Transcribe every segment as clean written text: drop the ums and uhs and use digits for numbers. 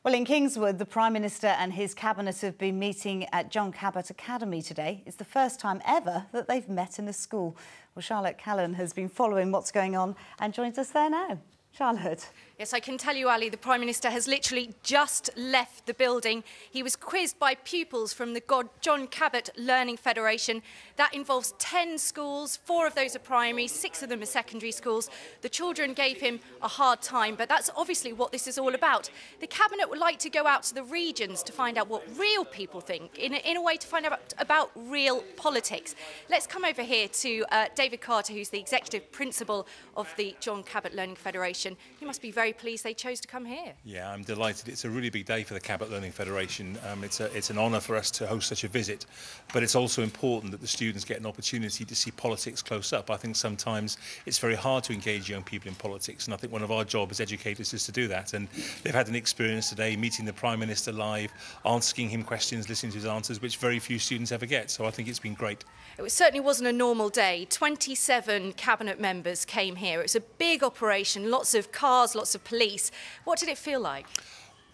Well, in Kingswood, the Prime Minister and his Cabinet have been meeting at John Cabot Academy today. It's the first time ever that they've met in a school. Well, Charlotte Callan has been following what's going on and joins us there now. Charlotte. Yes, I can tell you, Ali, the Prime Minister has literally just left the building. He was quizzed by pupils from the John Cabot Learning Federation. That involves 10 schools, 4 of those are primary, 6 of them are secondary schools. The children gave him a hard time, but that's obviously what this is all about. The Cabinet would like to go out to the regions to find out what real people think, in a way to find out about real politics. Let's come over here to David Carter, who's the Executive Principal of the John Cabot Learning Federation. You must be very pleased they chose to come here. Yeah, I'm delighted. It's a really big day for the Cabot Learning Federation. It's an honour for us to host such a visit, but it's also important that the students get an opportunity to see politics close up. I think sometimes it's very hard to engage young people in politics, and I think one of our jobs as educators is to do that. And they've had an experience today meeting the Prime Minister live, asking him questions, listening to his answers, which very few students ever get. So I think it's been great. It certainly wasn't a normal day. 27 Cabinet members came here. It was a big operation, lots of cars, lots of police. What did it feel like?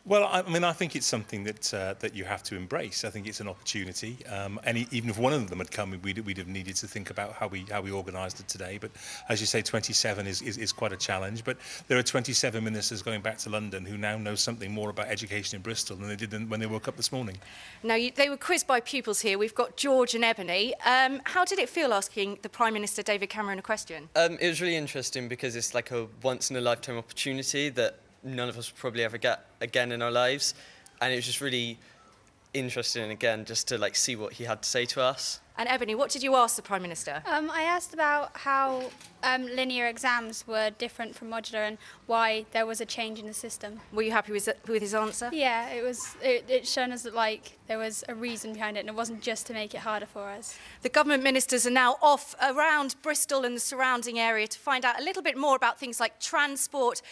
Well, I mean, I think it's something that you have to embrace. I think it's an opportunity, and even if one of them had come, we'd have needed to think about how we organised it today. But as you say, 27 is quite a challenge. But there are 27 ministers going back to London who now know something more about education in Bristol than they did when they woke up this morning. Now, they were quizzed by pupils here. We've got George and Ebony. How did it feel asking the Prime Minister, David Cameron, a question? It was really interesting because it's like a once-in-a-lifetime opportunity that none of us will probably ever get again in our lives, and it was just really interesting again just to see what he had to say to us. And Ebony, what did you ask the Prime Minister? I asked about how linear exams were different from modular and why there was a change in the system. Were you happy with his answer? Yeah, it's shown us that there was a reason behind it and it wasn't just to make it harder for us. The government ministers are now off around Bristol and the surrounding area to find out a little bit more about things like transport.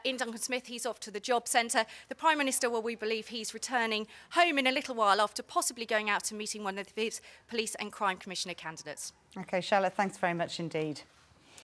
In Duncan Smith, he's off to the job centre. The Prime Minister, well, we believe he's returning home in a little while after possibly going out to meeting one of his police and crime commissioner candidates. OK, Charlotte, thanks very much indeed.